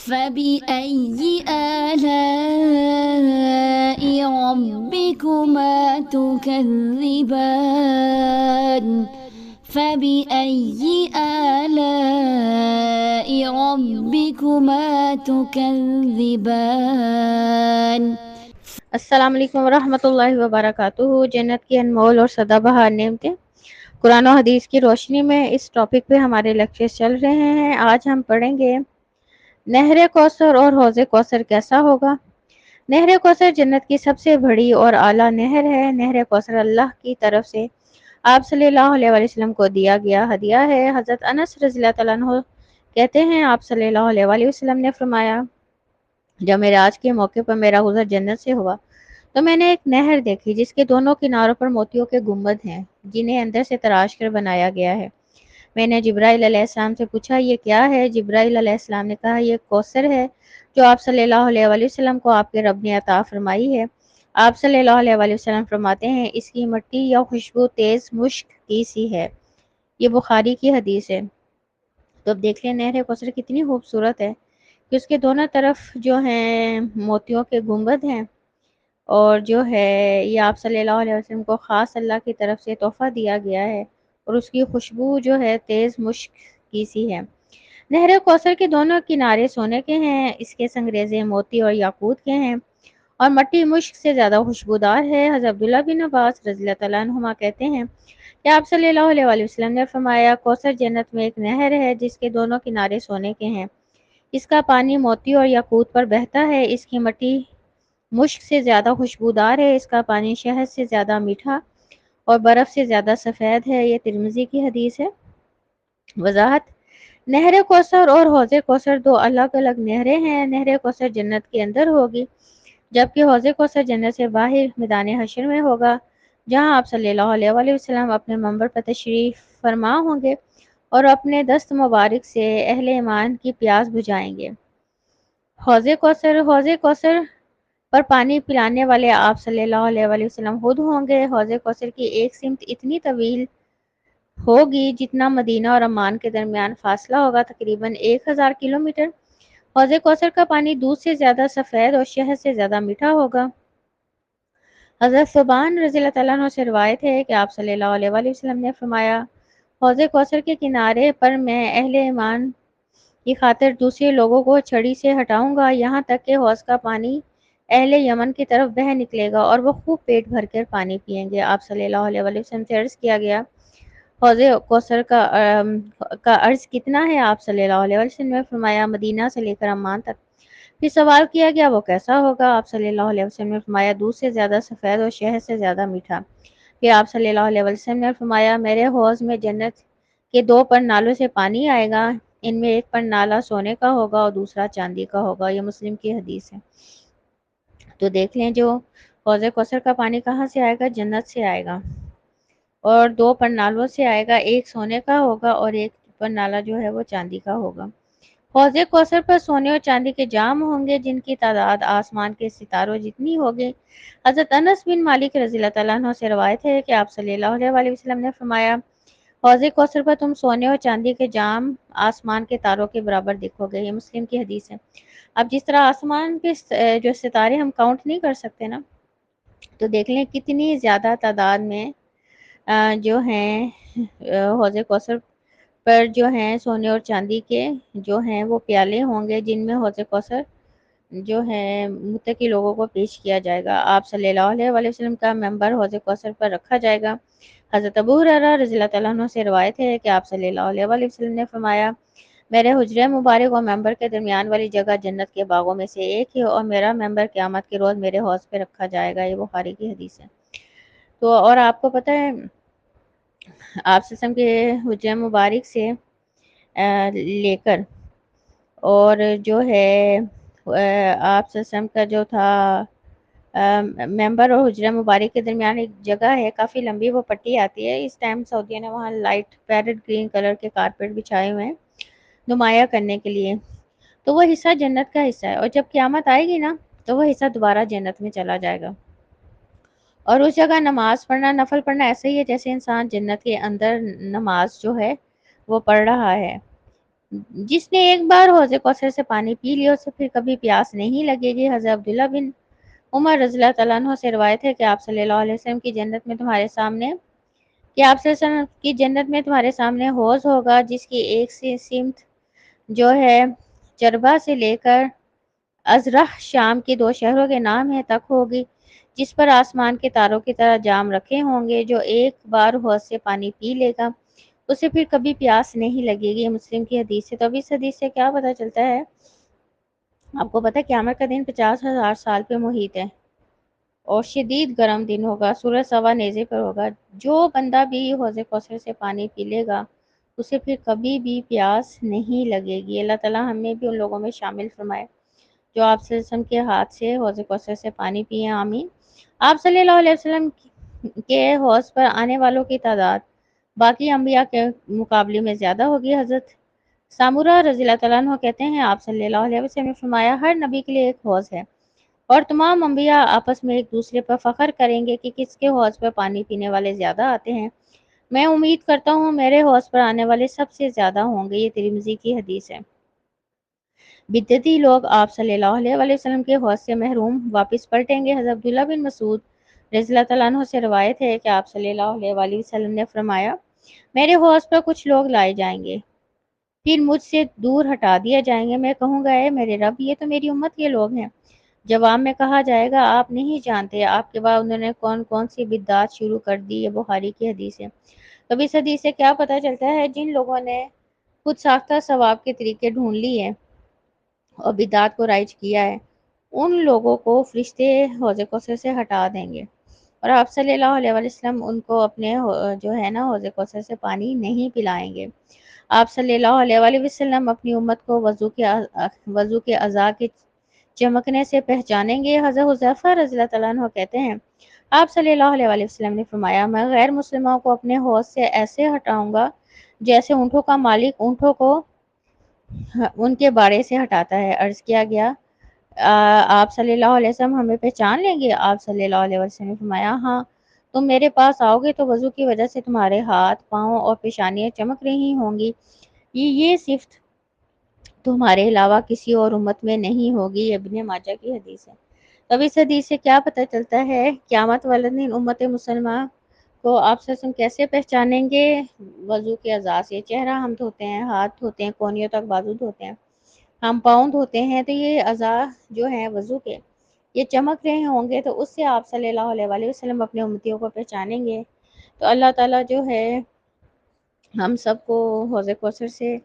فبأي آلاء ربكما تكذبان فبأي آلاء ربكما تكذبان السلام علیکم ورحمۃ اللہ وبرکاتہ۔ جنت کی انمول اور سدا بہار نعمتیں قرآن و حدیث کی روشنی میں اس ٹاپک پہ ہمارے لیکچر چل رہے ہیں۔ آج ہم پڑھیں گے نہر کوثر اور حوض کوثر کیسا ہوگا۔ نہر کوثر جنت کی سب سے بڑی اور اعلیٰ نہر ہے۔ نہر کوثر اللہ کی طرف سے آپ صلی اللہ علیہ وسلم کو دیا گیا ہدیہ ہے۔ حضرت انس رضی اللہ تعالیٰ عنہ کہتے ہیں آپ صلی اللہ علیہ وسلم نے فرمایا جب معراج کے موقع پر میرا گزر جنت سے ہوا تو میں نے ایک نہر دیکھی جس کے دونوں کناروں پر موتیوں کے گنبد ہیں جنہیں اندر سے تراش کر بنایا گیا ہے۔ میں نے جبرائیل علیہ السلام سے پوچھا یہ کیا ہے؟ جبرائیل علیہ السلام نے کہا یہ کوثر ہے جو آپ صلی اللہ علیہ وسلم کو آپ کے رب نے عطا فرمائی ہے۔ آپ صلی اللہ علیہ وسلم فرماتے ہیں اس کی مٹی یا خوشبو تیز مشک کی سی ہے۔ یہ بخاری کی حدیث ہے۔ تو اب دیکھ لیں نہر کوثر کتنی خوبصورت ہے کہ اس کے دونوں طرف جو ہیں موتیوں کے گنبد ہیں، اور جو ہے یہ آپ صلی اللہ علیہ وسلم کو خاص اللہ کی طرف سے تحفہ دیا گیا ہے، اور اس کی خوشبو جو ہے تیز مشک کی سی ہے۔ نہر کوثر کے دونوں کنارے سونے کے ہیں، اس کے سنگریزے موتی اور یاقوت کے ہیں، اور مٹی مشک سے زیادہ خوشبودار ہے۔ حضرت عبداللہ بن عباس رضی اللہ تعالیٰ عنہما کہتے ہیں کہ آپ صلی اللہ علیہ وسلم نے فرمایا کوثر جنت میں ایک نہر ہے جس کے دونوں کنارے سونے کے ہیں، اس کا پانی موتی اور یاقوت پر بہتا ہے، اس کی مٹی مشک سے زیادہ خوشبودار ہے، اس کا پانی شہد سے زیادہ میٹھا اور برف سے زیادہ سفید ہے۔ یہ ترمذی کی حدیث ہے۔ وضاحت: نہر کوثر اور حوض کوثر دو الگ الگ نہریں ہیں۔ نہر کوثر جنت کے اندر ہوگی جبکہ حوض کوثر جنت سے باہر میدان حشر میں ہوگا، جہاں آپ صلی اللہ علیہ وسلم اپنے منبر پر تشریف فرما ہوں گے اور اپنے دست مبارک سے اہل ایمان کی پیاس بجھائیں گے۔ حوض کوثر پر پانی پلانے والے آپ صلی اللہ علیہ وسلم خود ہوں گے۔ حوض کوثر کی ایک سمت اتنی طویل ہوگی جتنا مدینہ اور عمان کے درمیان فاصلہ ہوگا، تقریباً 1000 کلومیٹر۔ حوض کوثر کا پانی دودھ سے زیادہ سفید اور شہد سے زیادہ میٹھا ہوگا۔ حضرت ثوبان رضی اللہ تعالیٰ عنہ سے روایت ہے کہ آپ صلی اللہ علیہ وسلم نے فرمایا حوض کوثر کے کنارے پر میں اہل ایمان کی خاطر دوسرے لوگوں کو چھڑی سے ہٹاؤں گا یہاں تک کہ حوض کا پانی اہل یمن کی طرف بہہ نکلے گا اور وہ خوب پیٹ بھر کر پانی پئیں گے۔ آپ صلی اللہ علیہ وسلم سے عرض کیا گیا حوض کوثر کا عرض کتنا ہے؟ آپ صلی اللہ علیہ وسلم نے فرمایا مدینہ سے لے کر عمان تک۔ پھر سوال کیا گیا وہ کیسا ہوگا؟ آپ صلی اللہ علیہ وسلم نے فرمایا دودھ سے زیادہ سفید اور شہد سے زیادہ میٹھا۔ پھر آپ صلی اللہ علیہ وسلم نے فرمایا میرے حوض میں جنت کے 2 پرنالوں سے پانی آئے گا، ان میں ایک پرنالہ سونے کا ہوگا اور دوسرا چاندی کا ہوگا۔ یہ مسلم کی حدیث ہے۔ تو دیکھ لیں جو حوض کوثر کا پانی کہاں سے آئے گا؟ جنت سے آئے گا، اور 2 پرنالوں سے آئے گا، ایک سونے کا ہوگا اور ایک پرنالہ جو ہے وہ چاندی کا ہوگا۔ حوض کوثر پر سونے اور چاندی کے جام ہوں گے جن کی تعداد آسمان کے ستاروں جتنی ہوگی۔ حضرت انس بن مالک رضی اللہ تعالیٰ عنہ سے روایت ہے کہ آپ صلی اللہ علیہ وسلم نے فرمایا حوض کوثر پر تم سونے اور چاندی کے جام آسمان کے تاروں کے برابر دیکھو گے۔ یہ مسلم کی حدیث ہے۔ اب جس طرح آسمان کے جو ستارے ہم کاؤنٹ نہیں کر سکتے نا، تو دیکھ لیں کتنی زیادہ تعداد میں جو ہیں حوض کوثر پر جو ہیں سونے اور چاندی کے جو ہیں وہ پیالے ہوں گے جن میں حوض کوثر جو ہے متقی لوگوں کو پیش کیا جائے گا۔ آپ صلی اللہ علیہ وسلم کا منبر حوض کوثر پر رکھا جائے گا۔ حضرت ابو ہریرہ رضی اللہ تعالیٰ عنہ سے روایت ہے کہ آپ صلی اللہ علیہ وسلم نے فرمایا میرے حجرہ مبارک اور منبر کے درمیان والی جگہ جنت کے باغوں میں سے ایک ہے، اور میرا منبر قیامت کے روز میرے حوض پہ رکھا جائے گا۔ یہ بخاری کی حدیث ہے۔ تو اور آپ کو پتہ ہے آپ وسلم کے حجرہ مبارک سے لے کر اور جو ہے آپ وسلم کا جو تھا ممبر اور حجرہ مبارک کے درمیان ایک جگہ ہے کافی لمبی، وہ پٹی آتی ہے۔ اس ٹائم سعودیہ نے وہاں لائٹ پیرٹ گرین کلر کے کارپیٹ بچھائے ہوئے ہیں نمایاں کرنے کے لیے، تو وہ حصہ جنت کا حصہ ہے، اور جب قیامت آئے گی نا تو وہ حصہ دوبارہ جنت میں چلا جائے گا، اور اس جگہ نماز پڑھنا نفل پڑھنا ایسا ہی ہے جیسے انسان جنت کے اندر نماز جو ہے وہ پڑھ رہا ہے۔ جس نے ایک بار حوض کوثر سے پانی پی لیا اسے پھر کبھی پیاس نہیں لگے گی۔ حضرت عبداللہ بن عمر رضی اللہ تعالیٰ عنہ سے روایت ہے کہ آپ صلی اللہ علیہ وسلم کی جنت میں تمہارے سامنے حوض ہوگا جس کی ایک سی سمت جو ہے جربہ سے لے کر ازرح شام کے 2 شہروں کے نام ہے تک ہوگی، جس پر آسمان کے تاروں کی طرح جام رکھے ہوں گے۔ جو ایک بار حوض سے پانی پی لے گا اسے پھر کبھی پیاس نہیں لگے گی۔ مسلم کی حدیث ہے۔ تو اب اس حدیث سے کیا پتہ چلتا ہے؟ آپ کو پتہ ہے قیامت کا دن 50,000 سال پہ محیط ہے اور شدید گرم دن ہوگا، سورج سوا نیزے پر ہوگا۔ جو بندہ بھی حوض کوثر سے پانی پی لے گا اسے پھر کبھی بھی پیاس نہیں لگے گی۔ اللہ تعالیٰ ہمیں بھی ان لوگوں میں شامل فرمائے جو آپ صلی اللہ علیہ وسلم کے ہاتھ سے حوض کوثر سے پانی پیے، آمین۔ آپ صلی اللہ علیہ وسلم کے حوض پر آنے والوں کی تعداد باقی انبیاء کے مقابلے میں زیادہ ہوگی۔ حضرت سامورہ رضی اللہ تعالیٰ عنہ کہتے ہیں آپ صلی اللہ علیہ وسلم نے فرمایا ہر نبی کے لیے ایک حوض ہے اور تمام انبیاء آپس میں ایک دوسرے پر فخر کریں گے کہ کس کے حوض پر پانی پینے والے زیادہ آتے ہیں۔ میں امید کرتا ہوں میرے حوض پر آنے والے سب سے زیادہ ہوں گے۔ یہ ترمذی کی حدیث ہے۔ بدعتی لوگ آپ صلی اللہ علیہ وسلم کے حوض سے محروم واپس پلٹیں گے۔ حضرت عبداللہ بن مسعود رضی اللہ تعالیٰ عنہ سے روایت ہے کہ آپ صلی اللہ علیہ وسلم نے فرمایا میرے حوض پر کچھ لوگ لائے جائیں گے، پھر مجھ سے دور ہٹا دیا جائیں گے۔ میں کہوں گا اے میرے رب، یہ تو میری امت کے لوگ ہیں۔ جواب میں کہا جائے گا آپ نہیں جانتے آپ کے بعد انہوں نے کون کون سی بدعات شروع کر دی۔ یہ بخاری کی حدیث ہے۔ تو اس حدیث سے کیا پتہ چلتا ہے؟ جن لوگوں نے خود ساختہ ثواب کے طریقے ڈھونڈ لی ہے اور بدعات کو رائج کیا ہے، ان لوگوں کو فرشتے حوض کوثر سے ہٹا دیں گے اور آپ صلی اللہ علیہ وسلم ان کو اپنے جو ہے نا حوض کوثر سے پانی نہیں پلائیں گے۔ آپ صلی اللہ علیہ وسلم اپنی امت کو وضو کے اعضاء کے چمکنے سے پہچانیں گے۔ حضرت حذیفہ رضی اللہ تعالیٰ عنہ کہتے ہیں آپ صلی اللہ علیہ وسلم نے فرمایا میں غیر مسلموں کو اپنے حوض سے ایسے ہٹاؤں گا جیسے اونٹوں کا مالک اونٹوں کو ان کے باڑے سے ہٹاتا ہے۔ عرض کیا گیا آپ صلی اللہ علیہ وسلم ہمیں پہچان لیں گے؟ آپ صلی اللہ علیہ وسلم نے فرمایا ہاں، تم میرے پاس آؤ گے تو وضو کی وجہ سے تمہارے ہاتھ، پاؤں اور پیشانیاں چمک رہی ہوں گی۔ یہ صفت تمہارے علاوہ کسی اور امت میں نہیں ہوگی۔ یہ ابن ماجہ کی حدیث ہے۔ تب اس حدیث سے کیا پتہ چلتا ہے؟ قیامت والے دن امت مسلمہ کو آپ صلی اللہ علیہ وسلم کیسے پہچانیں گے؟ وضو کے اعضاء سے۔ چہرہ ہم دھوتے ہیں، ہاتھ دھوتے ہیں، کونیوں تک بازو دھوتے ہیں، ہم پاؤں دھوتے ہیں، تو یہ اعضاء جو ہیں وضو کے یہ چمک رہے ہوں گے تو اس سے آپ صلی اللہ علیہ وسلم اپنے امتیوں کو پہچانیں گے۔ تو اللہ تعالیٰ جو ہے ہم سب کو حوض کوثر سے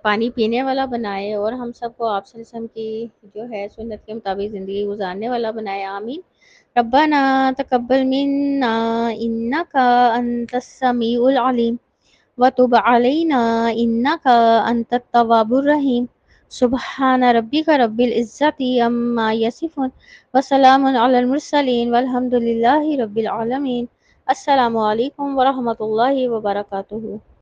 پانی پینے والا بنائے اور ہم سب کو آپ صلی اللہ علیہ وسلم کی جو ہے سنت کے مطابق زندگی گزارنے والا بنائے، آمین۔ ربنا تقبل منا انک انت السمیع العلیم وتب علینا انک انت التواب الرحیم۔ سبحان ربک رب العزت عما یصفون وسلام علی المرسلین والحمد للہ رب العالمین۔ السلام علیکم ورحمۃ اللہ وبرکاتہ۔